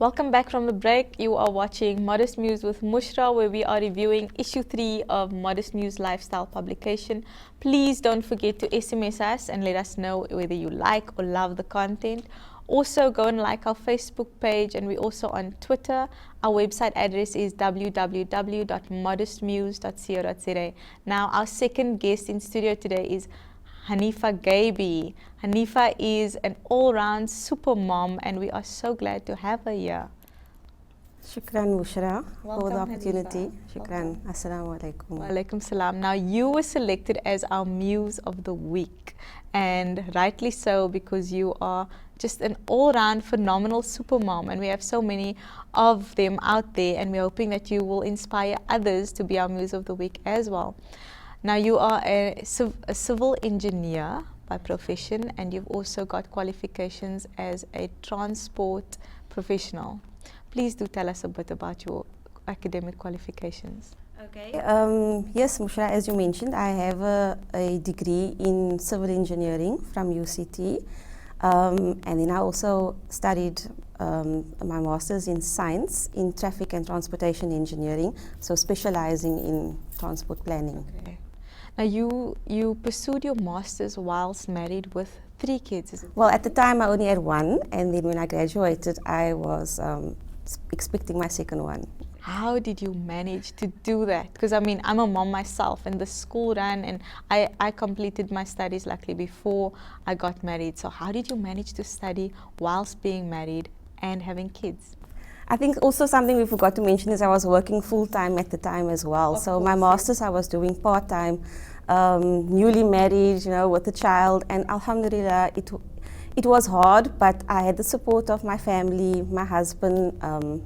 Welcome back from the break. You are watching Modest Muse with Mushra, where we are reviewing issue 3 of Modest Muse lifestyle publication. Please don't forget to SMS us and let us know whether you like or love the content. Also, go and like our Facebook page, and we're also on Twitter. Our website address is www.modestmuse.co.za. Now, our second guest in studio today is Hanifa Gabby. Hanifa is an all-round super mom, and we are so glad to have her here. Shukran, Mushra, for the opportunity. Hanifa. Shukran. Assalamu alaikum. Wa alaikum salam. Now, you were selected as our Muse of the Week, and rightly so, because you are just an all-round phenomenal super mom, and we have so many of them out there, and we're hoping that you will inspire others to be our Muse of the Week as well. Now, you are a civil engineer by profession, and you've also got qualifications as a transport professional. Please do tell us a bit about your academic qualifications. Okay. Yes, Mushra, as you mentioned, I have a degree in civil engineering from UCT, and then I also studied my master's in science in traffic and transportation engineering, so specializing in transport planning. Okay. Now, you pursued your master's whilst married with 3 kids, is it? Well, at the time I only had 1, and then when I graduated, I was expecting my second one. How did you manage to do that? Because I mean, I'm a mom myself, and the school ran, and I completed my studies luckily before I got married. So how did you manage to study whilst being married and having kids? I think also something we forgot to mention is I was working full-time at the time as well. So my master's I was doing part-time, newly married, with a child, and alhamdulillah, it was hard, but I had the support of my family, my husband.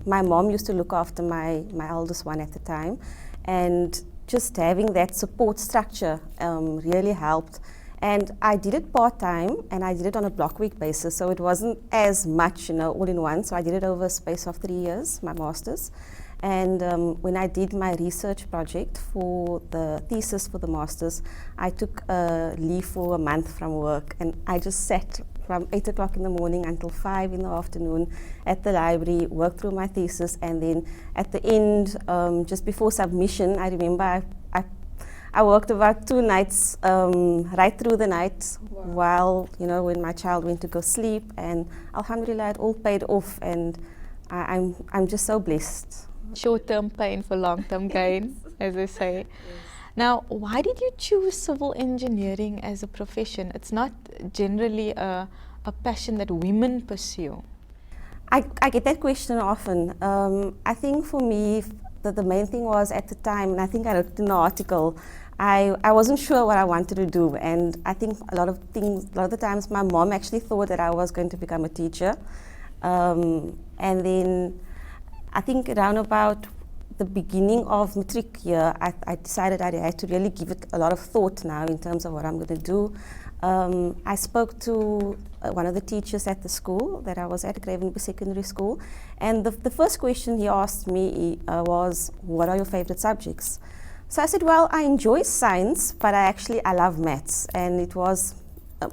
My mom used to look after my eldest one at the time, and just having that support structure really helped. And I did it part-time, and I did it on a block week basis, so it wasn't as much, all in one. So I did it over a space of 3 years, my master's. And when I did my research project for the thesis for the master's, I took a leave for a month from work, and I just sat from 8 o'clock in the morning until 5 in the afternoon at the library, worked through my thesis, and then at the end, just before submission, I remember I worked about 2 nights, right through the night. Wow. While, when my child went to go sleep, and alhamdulillah, it all paid off, and I'm just so blessed. Short-term pain for long-term gain, as they say. Yes. Now, why did you choose civil engineering as a profession? It's not generally a passion that women pursue. I get that question often. I think for me, the main thing was at the time, and I think I wrote in the article, I wasn't sure what I wanted to do, and I think a lot of the times my mom actually thought that I was going to become a teacher, and then I think around about the beginning of matric year, I decided I had to really give it a lot of thought now in terms of what I'm going to do. I spoke to one of the teachers at the school that I was at, Gravenby Secondary School, and the first question he asked me was, what are your favorite subjects? So I said, well, I enjoy science, but I love maths, and it was a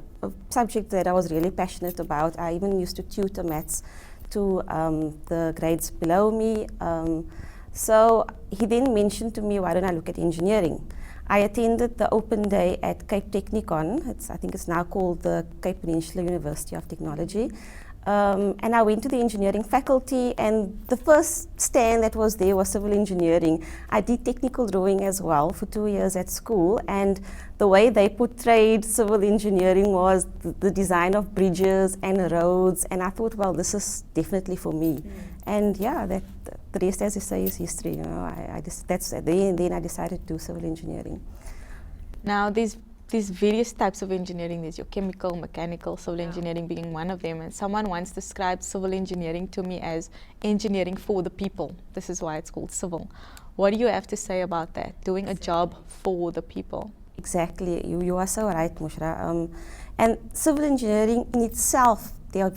subject that I was really passionate about. I even used to tutor maths to the grades below me. So he then mentioned to me, why don't I look at engineering? I attended the open day at Cape Technicon. I think it's now called the Cape Peninsula University of Technology. And I went to the engineering faculty, and the first stand that was there was civil engineering. I did technical drawing as well for 2 years at school, and the way they portrayed civil engineering was the design of bridges and roads, and I thought, well, this is definitely for me. And yeah, the rest, as you say, is history. Then I decided to do civil engineering. Now, these various types of engineering, there's your chemical, mechanical, civil engineering being one of them, and someone once described civil engineering to me as engineering for the people. This is why it's called civil. What do you have to say about that, doing a job for the people? Exactly, you are so right, Mushra. And civil engineering in itself, there are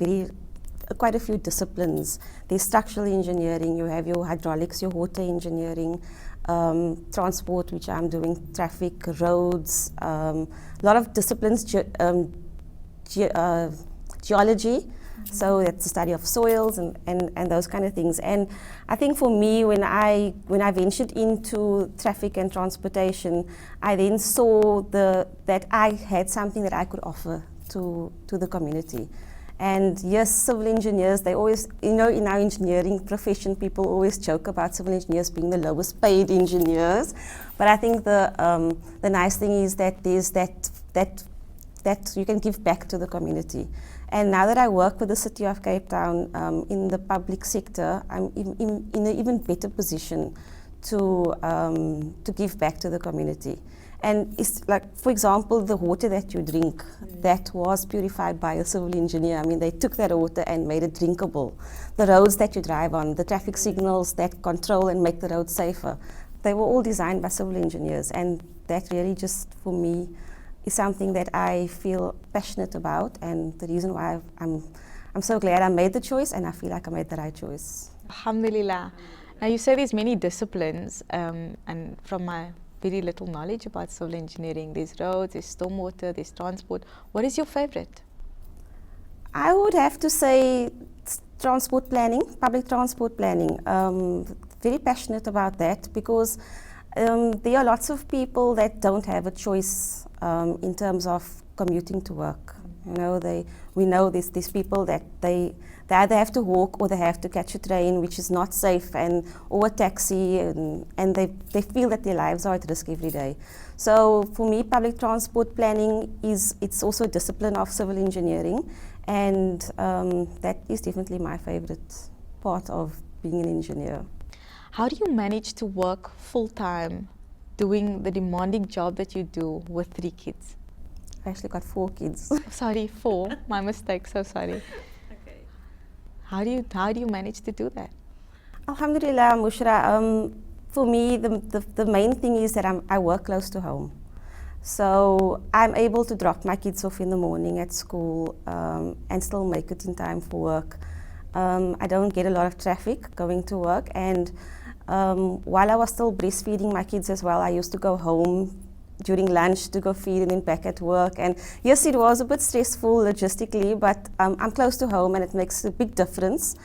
quite a few disciplines. There's structural engineering, you have your hydraulics, your water engineering, transport, which I'm doing, traffic, roads, a lot of disciplines, geology, So that's the study of soils and those kind of things. And I think for me, when I ventured into traffic and transportation, I then saw that I had something that I could offer to the community. And yes, civil engineers, they always, in our engineering profession, people always joke about civil engineers being the lowest paid engineers. But I think the nice thing is that there's that you can give back to the community. And now that I work with the City of Cape Town in the public sector, I'm in an even better position to give back to the community. And it's like, for example, the water that you drink, that was purified by a civil engineer. I mean, they took that water and made it drinkable. The roads that you drive on, the traffic signals that control and make the road safer, they were all designed by civil engineers. And that really just, for me, is something that I feel passionate about, and the reason why I'm so glad I made the choice, and I feel like I made the right choice. Alhamdulillah. Now you say there's many disciplines, and from my very little knowledge about civil engineering, there's roads, there's stormwater, there's transport. What is your favorite? I would have to say transport planning, public transport planning. Very passionate about that because there are lots of people that don't have a choice in terms of commuting to work. You know, we know these people that they either have to walk or they have to catch a train, which is not safe, or a taxi, and they feel that their lives are at risk every day. So for me, public transport planning it's also a discipline of civil engineering, and that is definitely my favorite part of being an engineer. How do you manage to work full-time doing the demanding job that you do with 3 kids? I actually got 4 kids. Sorry, 4. My mistake, so sorry. Okay. How do you manage to do that? Alhamdulillah, Mushra. For me, the main thing is that I work close to home. So I'm able to drop my kids off in the morning at school and still make it in time for work. I don't get a lot of traffic going to work, and while I was still breastfeeding my kids as well, I used to go home during lunch to go feed and then back at work. And yes, it was a bit stressful logistically, but I'm close to home and it makes a big difference.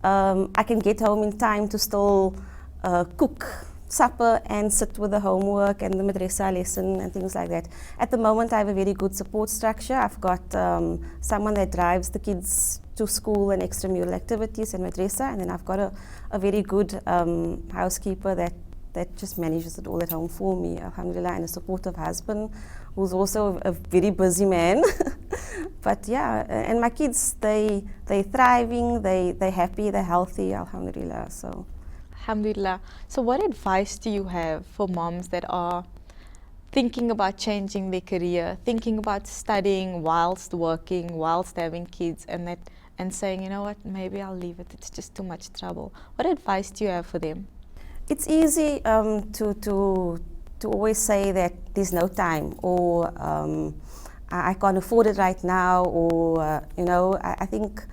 I can get home in time to still cook supper and sit with the homework and the madrasa lesson and things like that. At the moment, I have a very good support structure. I've got someone that drives the kids to school and extramural activities and madrasa, and then I've got a very good housekeeper that just manages it all at home for me, alhamdulillah, and a supportive husband who's also a very busy man. But yeah, and my kids, they're thriving, they're happy, they're healthy, alhamdulillah. So. Alhamdulillah. So what advice do you have for moms that are thinking about changing their career, thinking about studying whilst working, whilst having kids, and saying, you know what, maybe I'll leave it, it's just too much trouble? What advice do you have for them? It's easy to always say that there's no time, or I can't afford it right now, or you know, I think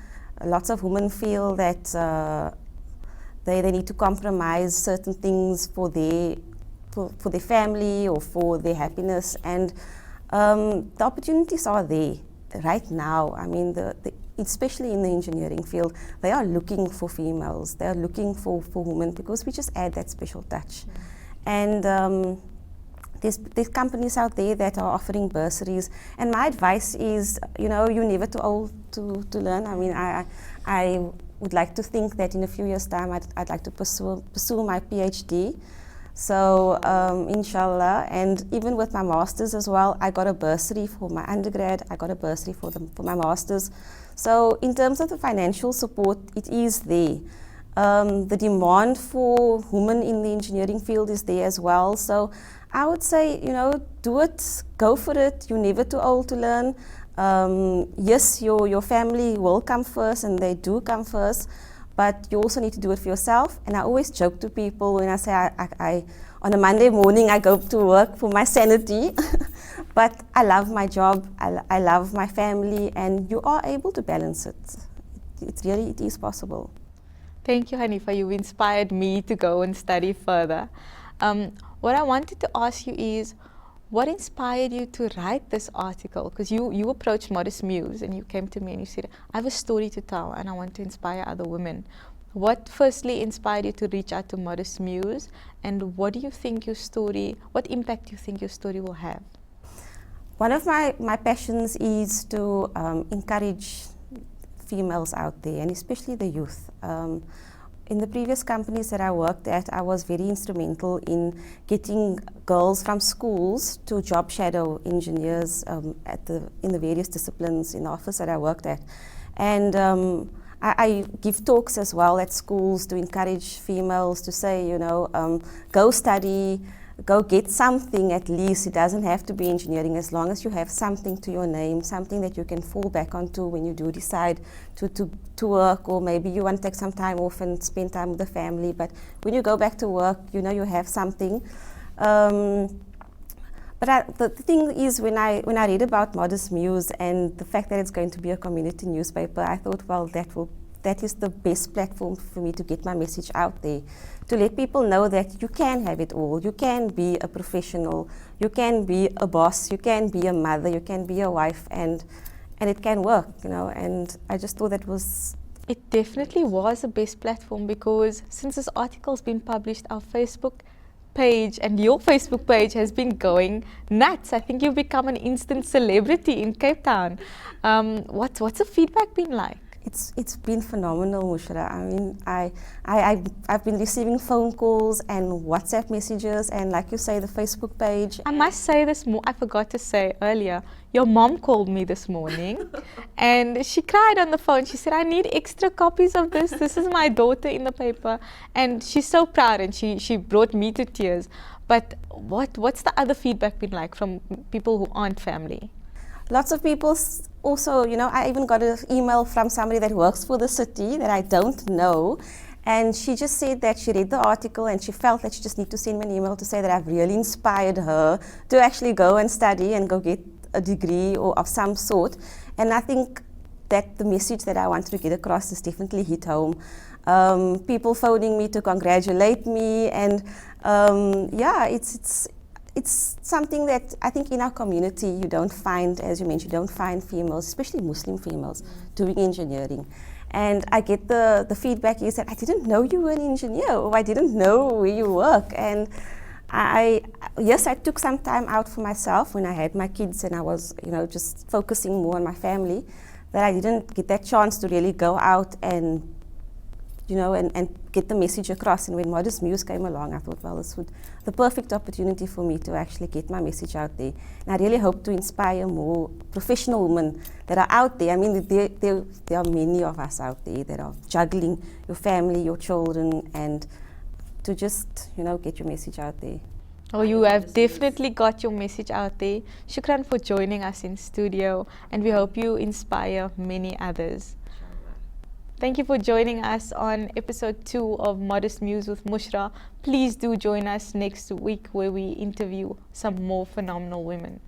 lots of women feel that they need to compromise certain things for their family or for their happiness, and the opportunities are there right now. I mean, especially in the engineering field, they are looking for females, they are looking for women, because we just add that special touch. And there's companies out there that are offering bursaries, and my advice is, you know, you're never too old to learn. I mean, I would like to think that in a few years' time I'd like to pursue my PhD. So inshallah, and even with my masters as well, I got a bursary for my undergrad, I got a bursary for my masters. So in terms of the financial support, it is there. The demand for women in the engineering field is there as well. So I would say, you know, do it, go for it. You're never too old to learn. Yes, your family will come first, and they do come first, but you also need to do it for yourself. And I always joke to people when I say I on a Monday morning I go to work for my sanity, but I love my job, I love my family, and you are able to balance it. It is possible. Thank you, Hanifa. You've inspired me to go and study further. What I wanted to ask you is, What inspired you to write this article? Because you approached Modest Muse and you came to me and you said, I have a story to tell and I want to inspire other women. What firstly inspired you to reach out to Modest Muse, and what do you think your story, what impact do you think your story will have? One of my passions is to encourage females out there, and especially the youth. In the previous companies that I worked at, I was very instrumental in getting girls from schools to job shadow engineers in the various disciplines in the office that I worked at. And I give talks as well at schools to encourage females to say, you know, go study, go get something at least. It doesn't have to be engineering, as long as you have something to your name, something that you can fall back onto when you do decide to work, or maybe you want to take some time off and spend time with the family. But when you go back to work, you know you have something. But the thing is, when I read about Modest Muse and the fact that it's going to be a community newspaper, I thought, well, that is the best platform for me to get my message out there, to let people know that you can have it all. You can be a professional, you can be a boss, you can be a mother, you can be a wife, and it can work, you know. And I just thought that was... It definitely was the best platform, because since this article's been published, our Facebook page and your Facebook page has been going nuts. I think you've become an instant celebrity in Cape Town. What's the feedback been like? It's been phenomenal, Mushra. I mean, I've been receiving phone calls and WhatsApp messages, and like you say, the Facebook page. I must say this more. I forgot to say earlier. Your mom called me this morning, and she cried on the phone. She said, "I need extra copies of this. This is my daughter in the paper," and she's so proud, and she brought me to tears. But what's the other feedback been like from people who aren't family? Lots of people also, you know, I even got an email from somebody that works for the city that I don't know, and she just said that she read the article and she felt that she just need to send me an email to say that I've really inspired her to actually go and study and go get a degree or of some sort. And I think that the message that I wanted to get across has definitely hit home. People phoning me to congratulate me, and yeah, it's something that I think in our community you don't find, as you mentioned, you don't find females, especially Muslim females, doing engineering. And I get the feedback is that I didn't know you were an engineer, or I didn't know where you work. And yes, I took some time out for myself when I had my kids and I was, you know, just focusing more on my family, that I didn't get that chance to really go out and, you know, and get the message across. And when Modest Muse came along, I thought, well, this would the perfect opportunity for me to actually get my message out there. And I really hope to inspire more professional women that are out there. I mean, there are many of us out there that are juggling your family, your children, and to just, you know, get your message out there. Oh, you have definitely got your message out there. Shukran for joining us in studio, and we hope you inspire many others. Thank you for joining us on episode 2 of Modest Muse with Mushra. Please do join us next week where we interview some more phenomenal women.